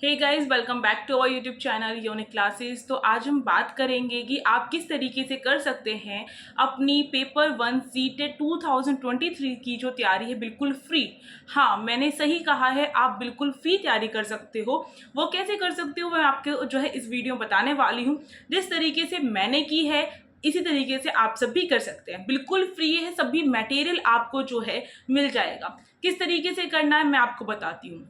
Hey guys, welcome back to our YouTube channel unique classes. तो आज हम बात करेंगे कि आप किस तरीके से कर सकते हैं अपनी पेपर 1 सीटेट 2023 की जो तैयारी है बिल्कुल फ्री। हाँ, मैंने सही कहा है, आप बिल्कुल फ्री तैयारी कर सकते हो। वो कैसे कर सकते हो मैं आपको जो है इस वीडियो में बताने वाली हूँ। जिस तरीके से मैंने की है इसी तरीके से आप सब भी कर सकते हैं। बिल्कुल फ्री है, सभी मटेरियल आपको जो है मिल जाएगा। किस तरीके से करना है मैं आपको बताती हूँ।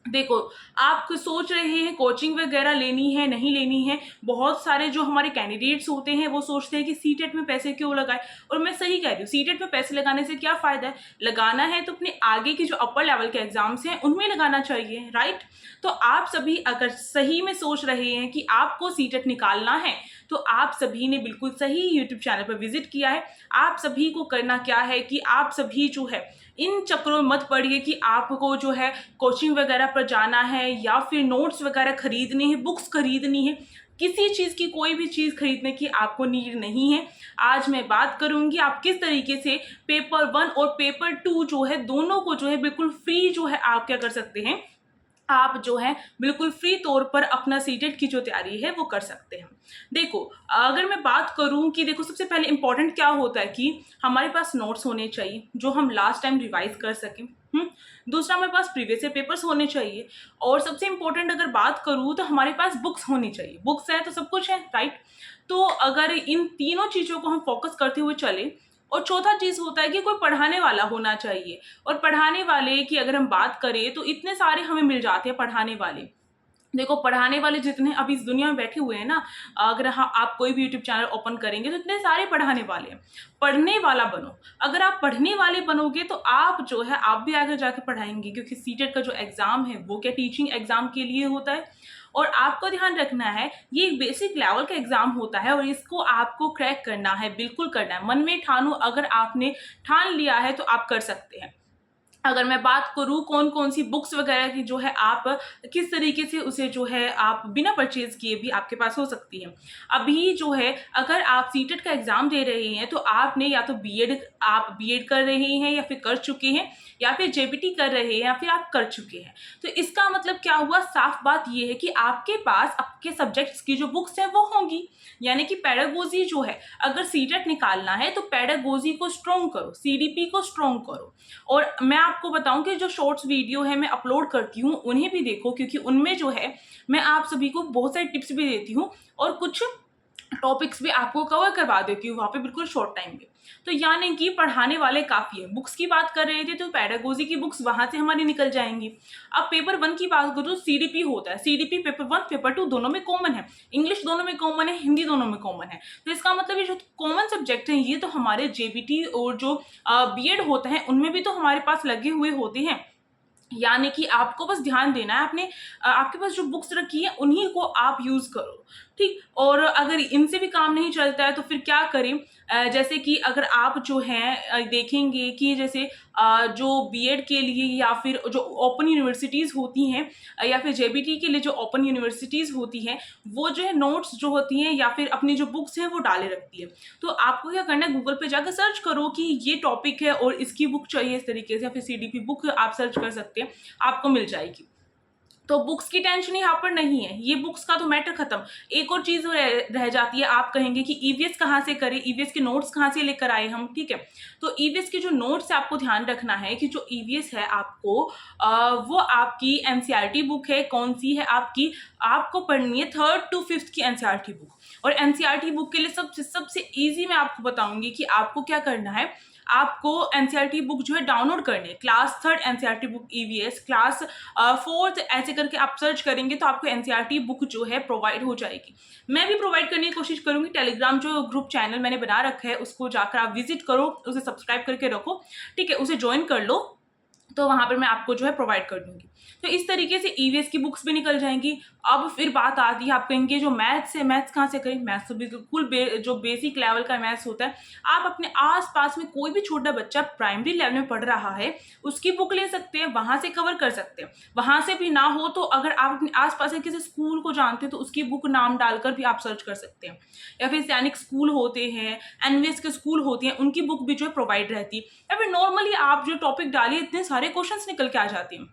देखो, आप सोच रहे हैं कोचिंग वगैरह लेनी है नहीं लेनी है। बहुत सारे जो हमारे कैंडिडेट्स होते हैं वो सोचते हैं कि सीटेट में पैसे क्यों लगाए। और मैं सही कह रही हूँ, सीटेट में पैसे लगाने से क्या फ़ायदा है। लगाना है तो अपने आगे की जो अपर लेवल के एग्जाम्स हैं उनमें लगाना चाहिए, राइट। तो आप सभी अगर सही में सोच रहे हैं कि आपको सीटेट निकालना है तो आप सभी ने बिल्कुल सही यूट्यूब चैनल पर विजिट किया है। आप सभी को करना क्या है कि आप सभी जो है इन चक्रों में मत पड़िए कि आपको जो है कोचिंग वगैरह पर जाना है या फिर नोट्स वगैरह खरीदनी है, बुक्स खरीदनी है। किसी चीज़ की कोई भी चीज़ खरीदने की आपको नीड नहीं है। आज मैं बात करूंगी आप किस तरीके से पेपर 1 और पेपर 2 जो है दोनों को जो है बिल्कुल फ्री जो है आप क्या कर सकते हैं। आप जो है बिल्कुल फ्री तौर पर अपना सीटेट की जो तैयारी है वो कर सकते हैं। देखो, अगर मैं बात करूं कि देखो सबसे पहले इंपॉर्टेंट क्या होता है कि हमारे पास नोट्स होने चाहिए जो हम लास्ट टाइम रिवाइज कर सकें। दूसरा, हमारे पास प्रीवियस ईयर पेपर्स होने चाहिए। और सबसे इंपॉर्टेंट अगर बात करूं तो हमारे पास बुक्स होनी चाहिए। बुक्स है तो सब कुछ है, राइट। तो अगर इन तीनों चीज़ों को हम फोकस करते हुए चले, और चौथा चीज़ होता है कि कोई पढ़ाने वाला होना चाहिए। और पढ़ाने वाले की अगर हम बात करें तो इतने सारे हमें मिल जाते हैं पढ़ाने वाले। देखो, पढ़ाने वाले जितने अभी इस दुनिया में बैठे हुए हैं ना, अगर हाँ आप कोई भी यूट्यूब चैनल ओपन करेंगे तो इतने सारे पढ़ाने वाले हैं। पढ़ने वाला बनो। अगर आप पढ़ने वाले बनोगे तो आप जो है आप भी आगे जाके पढ़ाएंगे, क्योंकि सीटेट का जो एग्जाम है वो क्या टीचिंग एग्जाम के लिए होता है। और आपको ध्यान रखना है ये एक बेसिक लेवल का एग्जाम होता है और इसको आपको क्रैक करना है, बिल्कुल करना है। मन में ठानो, अगर आपने ठान लिया है तो आप कर सकते हैं। अगर मैं बात करूँ कौन कौन सी बुक्स वगैरह की जो है आप किस तरीके से उसे जो है आप बिना परचेज किए भी आपके पास हो सकती है। अभी जो है अगर आप सीटेट का एग्जाम दे रहे हैं तो आपने या तो बीएड कर रहे हैं या फिर कर चुके हैं, या फिर जेबीटी कर रहे हैं या फिर आप कर चुके हैं। तो इसका मतलब क्या हुआ, साफ बात यह है कि आपके पास आपके सब्जेक्ट्स की जो बुक्स हैं वो होंगी। यानी कि पेडागोजी जो है, अगर सीटेट निकालना है तो पेडागोजी को स्ट्रॉन्ग करो, सीडीपी को स्ट्रॉन्ग करो। और मैं आपको बताऊं कि जो शॉर्ट्स वीडियो है मैं अपलोड करती हूँ उन्हें भी देखो, क्योंकि उनमें जो है मैं आप सभी को बहुत सारी टिप्स भी देती हूँ और कुछ टॉपिक्स भी आपको कवर करवा देती हूँ वहाँ पे बिल्कुल शॉर्ट टाइम में। तो यानी कि पढ़ाने वाले काफ़ी है। बुक्स की बात कर रहे थे तो पेडागोजी की बुक्स वहाँ से हमारी निकल जाएंगी। अब पेपर 1 की बात करूँ तो सीडीपी होता है। सीडीपी पेपर 1 पेपर 2 दोनों में कॉमन है। इंग्लिश दोनों में कॉमन है, हिंदी दोनों में कॉमन है। तो इसका मतलब ये जो कॉमन सब्जेक्ट हैं ये तो हमारे जेबीटी और जो बीएड होता है उनमें भी तो हमारे पास लगे हुए होते हैं। यानी कि आपको बस ध्यान देना है अपने आपके पास जो बुक्स रखी है उन्हीं को आप यूज करो, ठीक। और अगर इनसे भी काम नहीं चलता है तो फिर क्या करें। जैसे कि अगर आप जो है देखेंगे कि जैसे जो बीएड के लिए या फिर जो ओपन यूनिवर्सिटीज़ होती हैं या फिर जेबीटी के लिए जो ओपन यूनिवर्सिटीज़ होती हैं वो जो है नोट्स जो होती हैं या फिर अपनी जो बुक्स हैं वो डाले रखती है। तो आपको क्या करना है, गूगल पे जाकर सर्च करो कि ये टॉपिक है और इसकी बुक चाहिए इस तरीके से, या फिर सीडीपी बुक आप सर्च कर सकते हैं, आपको मिल जाएगी। तो बुक्स की टेंशन यहाँ पर नहीं है, ये बुक्स का तो मैटर खत्म। एक और चीज रह जाती है, आप कहेंगे कि ईवीएस कहाँ से करें, ईवीएस के नोट्स कहाँ से लेकर आए हम, ठीक है। तो ईवीएस के जो नोट्स है आपको ध्यान रखना है कि जो ईवीएस है आपको वो आपकी एनसीईआरटी बुक है। कौन सी है आपकी, आपको पढ़नी है 3rd to 5th की एनसीईआरटी बुक। और एनसीईआरटी बुक के लिए सबसे ईजी मैं आपको बताऊंगी कि आपको क्या करना है। आपको एनसीईआरटी बुक जो है डाउनलोड करनी है। Class 3rd NCERT book EVS, class 4th ऐसे करके आप सर्च करेंगे तो आपको एनसीईआरटी बुक जो है प्रोवाइड हो जाएगी। मैं भी प्रोवाइड करने की कोशिश करूंगी। टेलीग्राम जो ग्रुप चैनल मैंने बना रखा है उसको जाकर आप विजिट करो, उसे सब्सक्राइब करके रखो, ठीक है, उसे ज्वाइन कर लो, तो वहाँ पर मैं आपको जो है प्रोवाइड कर दूंगी। तो इस तरीके से ईवीएस की बुक्स भी निकल जाएंगी। अब फिर बात आती है, आप कहेंगे जो मैथ्स है, मैथ्स कहाँ से करें। मैथ्स तो बिल्कुल जो बेसिक लेवल का मैथ्स होता है, आप अपने आसपास में कोई भी छोटा बच्चा प्राइमरी लेवल में पढ़ रहा है उसकी बुक ले सकते हैं, वहाँ से कवर कर सकते हैं। वहाँ से भी ना हो तो अगर आप अपने आसपास के किसी स्कूल को जानते हैं तो उसकी बुक नाम डालकर भी आप सर्च कर सकते हैं। या फिर सैनिक स्कूल होते हैं, एनवीएस के स्कूल होते हैं, उनकी बुक भी जो है प्रोवाइड रहती है। या फिर नॉर्मली आप जो टॉपिक डालिए इतने सारे क्वेश्चंस निकल के आ जाते हैं।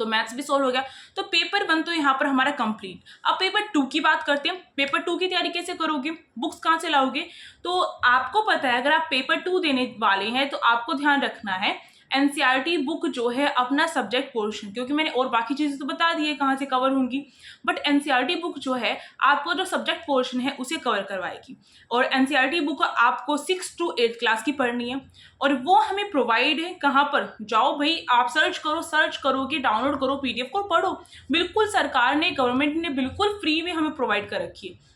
तो मैथ्स भी सॉल्व हो गया। तो पेपर वन तो यहाँ पर हमारा कंप्लीट। अब पेपर 2 की बात करते हैं। पेपर 2 की तैयारी कैसे करोगे, बुक्स कहाँ से लाओगे? तो आपको पता है अगर आप पेपर 2 देने वाले हैं तो आपको ध्यान रखना है एनसीईआरटी बुक जो है अपना सब्जेक्ट पोर्शन, क्योंकि मैंने और बाकी चीज़ें तो बता दी है कहाँ से कवर होंगी, बट एनसीईआरटी बुक जो है आपको जो सब्जेक्ट पोर्शन है उसे कवर करवाएगी। और एनसीईआरटी बुक आपको 6 to 8 क्लास की पढ़नी है और वो हमें प्रोवाइड है कहाँ पर? जाओ भाई आप सर्च करोगे, डाउनलोड करो पीडीएफ को पढ़ो। बिल्कुल सरकार ने, गवर्नमेंट ने बिल्कुल फ्री में हमें प्रोवाइड कर रखी है,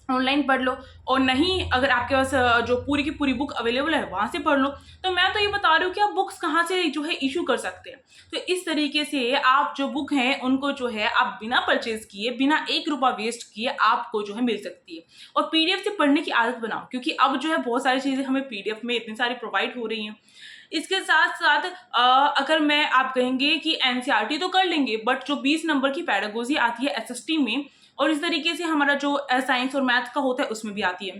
ऑनलाइन पढ़ लो। और नहीं अगर आपके पास जो पूरी की पूरी बुक अवेलेबल है वहाँ से पढ़ लो। तो मैं तो ये बता रही हूँ कि आप बुक्स कहाँ से जो है इशू कर सकते हैं। तो इस तरीके से आप जो बुक हैं उनको जो है आप बिना परचेज किए, बिना 1 रुपया वेस्ट किए आपको जो है मिल सकती है। और पीडीएफ से पढ़ने की आदत बनाओ, क्योंकि अब जो है बहुत सारी चीज़ें हमें पीडीएफ में इतनी सारी प्रोवाइड हो रही हैं। इसके साथ साथ अगर मैं आप कहेंगे कि एनसीईआरटी तो कर लेंगे, बट जो 20 नंबर की पेडागोजी आती है एसएसटी में, और इस तरीके से हमारा जो साइंस और मैथ का होता है उसमें भी आती है,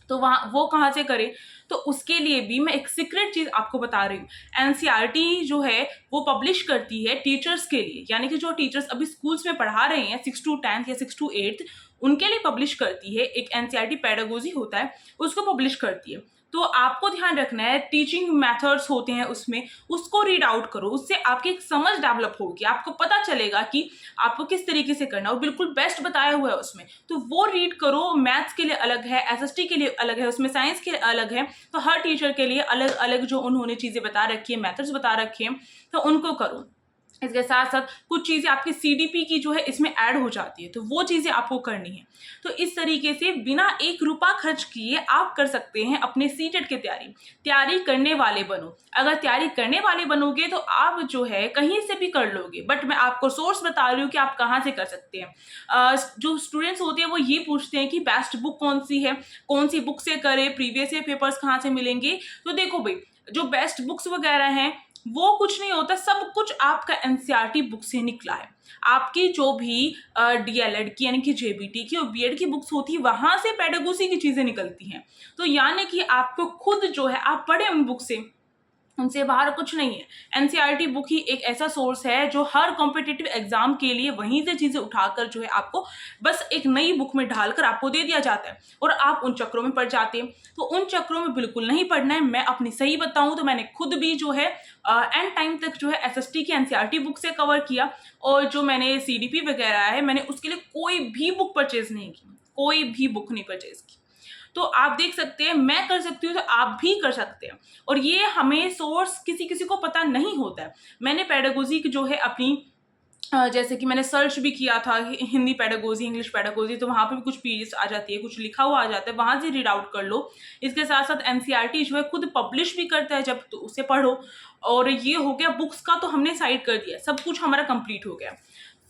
तो वहाँ वो कहाँ से करें? तो उसके लिए भी मैं एक सीक्रेट चीज़ आपको बता रही हूँ। एनसीईआरटी जो है वो पब्लिश करती है टीचर्स के लिए, यानी कि जो टीचर्स अभी स्कूल्स में पढ़ा रहे हैं 6 to 10 या 6 to 8 उनके लिए पब्लिश करती है। एक एनसीईआरटी पेडागोजी होता है उसको पब्लिश करती है। तो आपको ध्यान रखना है टीचिंग मेथड्स होते हैं उसमें, उसको रीड आउट करो, उससे आपकी एक समझ डेवलप होगी, आपको पता चलेगा कि आपको किस तरीके से करना है, और बिल्कुल बेस्ट बताया हुआ है उसमें। तो वो रीड करो। मैथ्स के लिए अलग है, एसएसटी के लिए अलग है, उसमें साइंस के लिए अलग है। तो हर टीचर के लिए अलग अलग जो उन्होंने चीज़ें बता रखी है, मेथड्स बता रखे हैं, तो उनको करो। इसके साथ साथ कुछ चीज़ें आपकी सीडीपी की जो है इसमें ऐड हो जाती है, तो वो चीज़ें आपको करनी है। तो इस तरीके से बिना 1 रुपया खर्च किए आप कर सकते हैं अपने सीटेट की तैयारी करने वाले बनो। अगर तैयारी करने वाले बनोगे तो आप जो है कहीं से भी कर लोगे, बट मैं आपको सोर्स बता रही हूँ कि आप कहाँ से कर सकते हैं। जो स्टूडेंट्स होते हैं वो ये पूछते हैं कि बेस्ट बुक कौन सी है, कौन सी बुक से करें, प्रीवियस ईयर पेपर्स कहाँ से मिलेंगे। तो देखो भाई, जो बेस्ट बुक्स वगैरह हैं वो कुछ नहीं होता, सब कुछ आपका एनसीईआरटी बुक से निकला है। आपकी जो भी डीएलएड की यानी कि जेबीटी की और बीएड की बुक्स होती है वहां से पेडागोजी की चीजें निकलती हैं। तो यानी कि आपको खुद जो है आप पढ़े उन बुक से, उनसे बाहर कुछ नहीं है। एनसीईआरटी बुक ही एक ऐसा सोर्स है जो हर कॉम्पिटिटिव एग्जाम के लिए वहीं से चीजें उठाकर जो है आपको बस एक नई बुक में ढालकर आपको दे दिया जाता है और आप उन चक्रों में पड़ जाते हैं। तो उन चक्रों में बिल्कुल नहीं पढ़ना है। मैं अपनी सही बताऊं तो मैंने खुद भी जो है एंड टाइम तक जो है एसएसटी की एनसीईआरटी बुक से कवर किया, और जो मैंने सीडीपी वगैरह है मैंने उसके लिए कोई भी बुक परचेज नहीं की, कोई भी बुक नहीं परचेज की। तो आप देख सकते हैं मैं कर सकती हूँ तो आप भी कर सकते हैं। और ये हमें सोर्स किसी किसी को पता नहीं होता है। मैंने पेडागोजी की जो है अपनी जैसे कि मैंने सर्च भी किया था हिंदी पेडागोजी, इंग्लिश पेडागोजी, तो वहाँ पे भी कुछ पीडीएफ आ जाती है, कुछ लिखा हुआ आ जाता है, वहाँ से रीड आउट कर लो। इसके साथ साथ एनसीईआरटी जो है खुद पब्लिश भी करता है जब, तो उसे पढ़ो। और ये हो गया बुक्स का, तो हमने साइड कर दिया, सब कुछ हमारा कंप्लीट हो गया।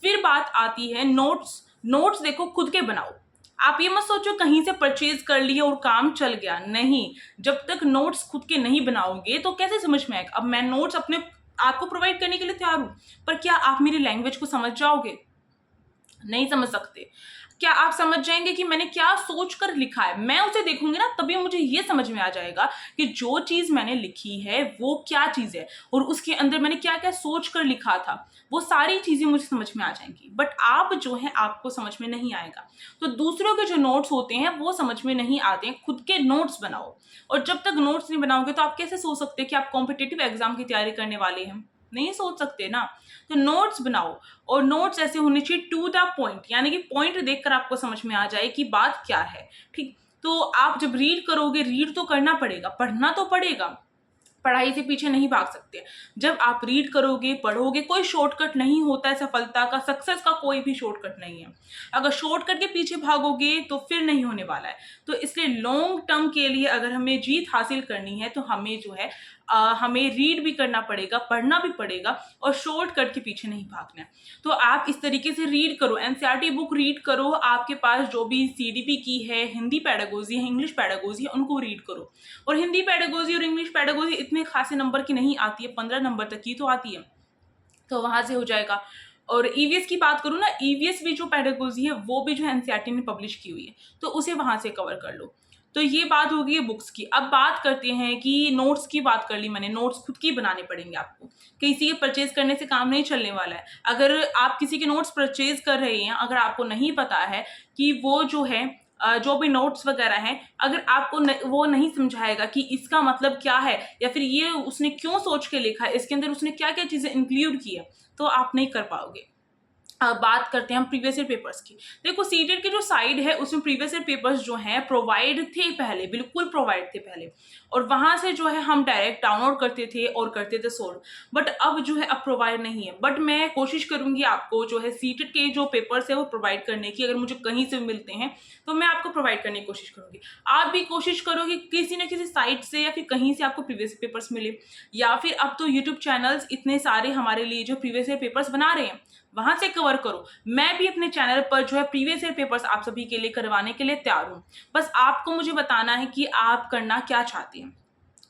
फिर बात आती है नोट्स। नोट्स देखो खुद के बनाओ। आप ये मत सोचो कहीं से परचेज कर लिए और काम चल गया, नहीं। जब तक नोट्स खुद के नहीं बनाओगे तो कैसे समझ में आएगा। अब मैं नोट्स अपने आपको प्रोवाइड करने के लिए तैयार हूं, पर क्या आप मेरी लैंग्वेज को समझ जाओगे? नहीं समझ सकते। क्या आप समझ जाएंगे कि मैंने क्या सोच कर लिखा है? मैं उसे देखूंगी ना तभी मुझे ये समझ में आ जाएगा कि जो चीज मैंने लिखी है वो क्या चीज है और उसके अंदर मैंने क्या क्या सोच कर लिखा था, वो सारी चीजें मुझे समझ में आ जाएंगी। बट आप जो है आपको समझ में नहीं आएगा। तो दूसरों के जो नोट्स होते हैं वो समझ में नहीं आते हैं, खुद के नोट्स बनाओ। और जब तक नोट्स नहीं बनाओगे तो आप कैसे सोच सकते हैं कि आप कॉम्पिटिटिव एग्जाम की तैयारी करने वाले हैं? नहीं सोच सकते ना। तो नोट्स बनाओ, और नोट्स ऐसे होने चाहिए टू द पॉइंट, यानी कि पॉइंट देखकर आपको समझ में आ जाए कि बात क्या है। ठीक, तो आप जब रीड करोगे, रीड तो करना पड़ेगा, पढ़ना तो पड़ेगा, पढ़ाई से पीछे नहीं भाग सकते। जब आप रीड करोगे, पढ़ोगे, कोई शॉर्टकट नहीं होता है सफलता का, सक्सेस का कोई भी शॉर्टकट नहीं है। अगर शॉर्टकट के पीछे भागोगे तो फिर नहीं होने वाला है। तो इसलिए लॉन्ग टर्म के लिए अगर हमें जीत हासिल करनी है तो हमें जो है हमें रीड भी करना पड़ेगा, पढ़ना भी पड़ेगा, और शॉर्टकट के पीछे नहीं भागना है। तो आप इस तरीके से रीड करो, एनसीईआरटी बुक रीड करो। आपके पास जो भी सीडीपी की है, हिंदी पेडागोजी है, इंग्लिश पेडागोजी है, उनको रीड करो। और हिंदी पेडागोजी और इंग्लिश पेडागोजी इतने खासे नंबर की नहीं आती है, 15 नंबर तक की तो आती है, तो वहां से हो जाएगा। और ईवीएस की बात करूँ ना, ईवीएस भी जो पेडागोजी है वो भी जो एनसीईआरटी ने पब्लिश की हुई है, तो उसे वहां से कवर कर लो। तो ये बात हो गई है बुक्स की। अब बात करते हैं कि नोट्स की बात कर ली मैंने, नोट्स खुद की बनाने पड़ेंगे आपको, किसी के परचेज करने से काम नहीं चलने वाला है। अगर आप किसी के नोट्स परचेज कर रहे हैं, अगर आपको नहीं पता है कि वो जो है जो भी नोट्स वगैरह हैं, अगर आपको वो नहीं समझाएगा कि इसका मतलब क्या है या फिर ये उसने क्यों सोच के लिखा है, इसके अंदर उसने क्या क्या चीज़ें इंक्लूड की है, तो आप नहीं कर पाओगे। बात करते हैं हम प्रीवियस ईयर पेपर्स की। देखो सीटेट की जो साइड है उसमें प्रीवियस ईयर पेपर्स जो हैं प्रोवाइड थे पहले, बिल्कुल प्रोवाइड थे पहले, और वहाँ से जो है हम डायरेक्ट डाउनलोड करते थे और करते थे सोल्व। बट अब जो है अब प्रोवाइड नहीं है, बट मैं कोशिश करूँगी आपको जो है सीटेट के जो पेपर्स है वो प्रोवाइड करने की। अगर मुझे कहीं से भी मिलते हैं तो मैं आपको प्रोवाइड करने की कोशिश करूँगी। आप भी कोशिश करो कि किसी न किसी साइट से या फिर कहीं से आपको प्रीवियस पेपर्स मिले, या फिर अब तो यूट्यूब चैनल्स इतने सारे हमारे लिए जो प्रीवियस ईयर पेपर्स बना रहे हैं, वहां से कवर करो। मैं भी अपने चैनल पर जो है प्रीवियस ईयर पेपर्स आप सभी के लिए करवाने के लिए तैयार हूँ। बस आपको मुझे बताना है कि आप करना क्या चाहते हैं,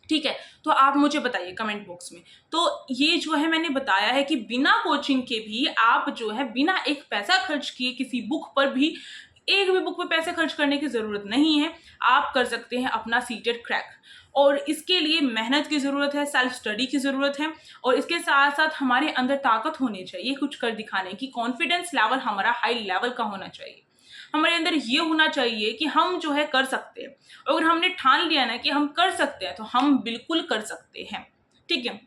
ठीक है? तो आप मुझे बताइए कमेंट बॉक्स में। तो ये जो है मैंने बताया है कि बिना कोचिंग के भी आप जो है बिना एक पैसा खर्च किए किसी बुक पर भी, एक भी बुक पे पैसे खर्च करने की ज़रूरत नहीं है, आप कर सकते हैं अपना सीटेट क्रैक। और इसके लिए मेहनत की ज़रूरत है, सेल्फ स्टडी की ज़रूरत है, और इसके साथ-साथ हमारे अंदर ताकत होनी चाहिए कुछ कर दिखाने की, कॉन्फिडेंस लेवल हमारा हाई लेवल का होना चाहिए। हमारे अंदर ये होना चाहिए कि हम जो है कर सकते हैं। अगर हमने ठान लिया ना कि हम कर सकते हैं, तो हम बिल्कुल कर सकते हैं, ठीक है?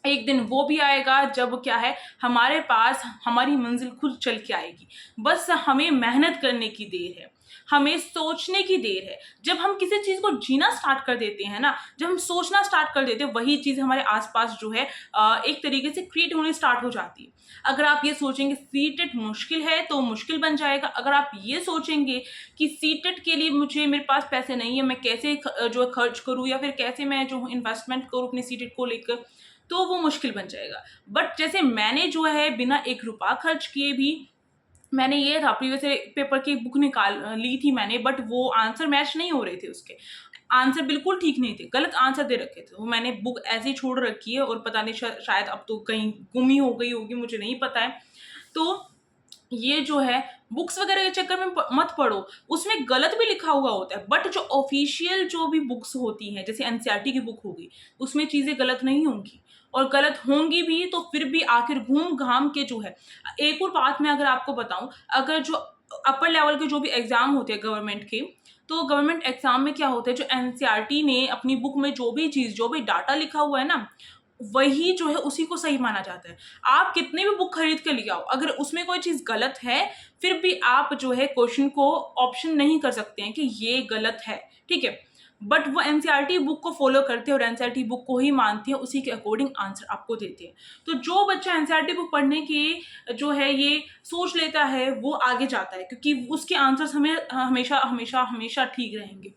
एक दिन वो भी आएगा जब क्या है हमारे पास हमारी मंजिल खुद चल के आएगी। बस हमें मेहनत करने की देर है, हमें सोचने की देर है। जब हम किसी चीज़ को जीना स्टार्ट कर देते हैं ना, जब हम सोचना स्टार्ट कर देते हैं, वही चीज़ हमारे आस-पास जो है एक तरीके से क्रिएट होनी स्टार्ट हो जाती है। अगर आप ये सोचेंगे सीटेट मुश्किल है, तो मुश्किल बन जाएगा। अगर आप ये सोचेंगे कि सीटेट के लिए मेरे पास पैसे नहीं है, मैं कैसे जो है खर्च करूँ या फिर कैसे मैं जो हूँ इन्वेस्टमेंट करूँ अपनी सीटेट को लेकर, तो वो मुश्किल बन जाएगा। बट जैसे मैंने जो है बिना एक रुपया खर्च किए भी, मैंने ये था प्रीवियस पेपर की बुक ली थी मैंने, बट वो आंसर मैच नहीं हो रहे थे उसके। आंसर बिल्कुल ठीक नहीं थे, गलत आंसर दे रखे थे। वो मैंने बुक ऐसे ही छोड़ रखी है और पता नहीं शायद अब तो कहीं गुम ही हो गई होगी, मुझे नहीं पता है। तो ये जो है बुक्स वगैरह के चक्कर में मत पढ़ो, उसमें गलत भी लिखा हुआ होता है, बट जो ऑफिशियल जो भी बुक्स होती हैं जैसे एनसीईआरटी की बुक होगी, उसमें चीज़ें गलत नहीं होंगी, और गलत होंगी भी तो फिर भी आखिर घूम-घाम के जो है। एक और बात मैं अगर आपको बताऊँ, अगर जो अपर लेवल के जो भी एग्ज़ाम होते हैं गवर्नमेंट के, तो गवर्नमेंट एग्ज़ाम में क्या होता है, जो एनसीईआरटी ने अपनी बुक में जो भी चीज़, जो भी डाटा लिखा हुआ है ना, वही जो है उसी को सही माना जाता है। आप कितनी भी बुक खरीद के ले आओ, अगर उसमें कोई चीज़ गलत है, फिर भी आप जो है क्वेश्चन को ऑप्शन नहीं कर सकते हैं कि ये गलत है, ठीक है? बट वो एनसीईआरटी बुक को फ़ॉलो करते हैं और एनसीईआरटी बुक को ही मानती है, उसी के अकॉर्डिंग आंसर आपको देते हैं। तो जो बच्चा एनसीईआरटी बुक पढ़ने की जो है ये सोच लेता है, वो आगे जाता है, क्योंकि उसके आंसर्स हमेशा ठीक रहेंगे।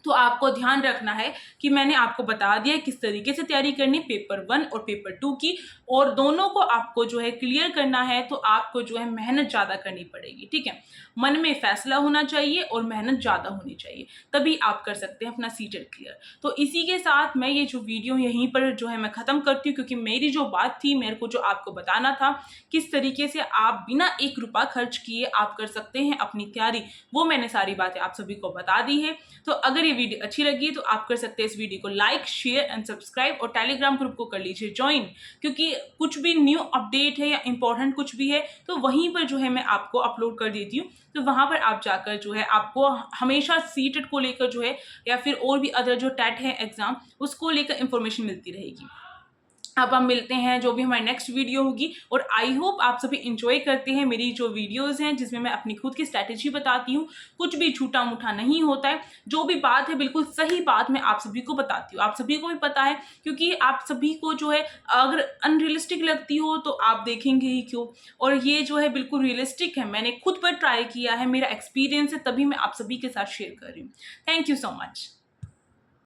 तो आपको ध्यान रखना है कि मैंने आपको बता दिया किस तरीके से तैयारी करनी पेपर 1 और पेपर 2 की, और दोनों को आपको जो है क्लियर करना है, तो आपको जो है मेहनत ज़्यादा करनी पड़ेगी, ठीक है? मन में फैसला होना चाहिए और मेहनत ज़्यादा होनी चाहिए, तभी आप कर सकते हैं अपना सीटेट क्लियर। तो इसी के साथ मैं ये जो वीडियो यहीं पर जो है मैं ख़त्म करती हूँ, क्योंकि मेरी जो बात थी, मेरे को जो आपको बताना था किस तरीके से आप बिना एक रुपया खर्च किए आप कर सकते हैं अपनी तैयारी, वो मैंने सारी बातें आप सभी को बता दी है। तो अगर ये वीडियो अच्छी लगी तो आप कर सकते हैं इस वीडियो को लाइक, शेयर एंड सब्सक्राइब, और टेलीग्राम ग्रुप को कर लीजिए ज्वाइन, क्योंकि कुछ भी न्यू अपडेट है या इंपॉर्टेंट कुछ भी है तो वहीं पर जो है मैं आपको अपलोड कर देती हूँ। तो वहाँ पर आप जाकर जो है आपको हमेशा सीटेट को लेकर जो है या फिर और भी अदर जो टेट है एग्जाम, उसको लेकर इंफॉर्मेशन मिलती रहेगी। अब हम मिलते हैं जो भी हमारी नेक्स्ट वीडियो होगी, और आई होप आप सभी इंजॉय करते हैं मेरी जो वीडियोस हैं जिसमें मैं अपनी खुद की स्ट्रैटेजी बताती हूँ, कुछ भी झूठा-मूठा नहीं होता है, जो भी बात है बिल्कुल सही बात मैं आप सभी को बताती हूँ। आप सभी को भी पता है, क्योंकि आप सभी को जो है अगर अनरियलिस्टिक लगती हो तो आप देखेंगे ही क्यों, और ये जो है बिल्कुल रियलिस्टिक है, मैंने खुद पर ट्राई किया है, मेरा एक्सपीरियंस है, तभी मैं आप सभी के साथ शेयर कर रही हूँ। Thank you so much.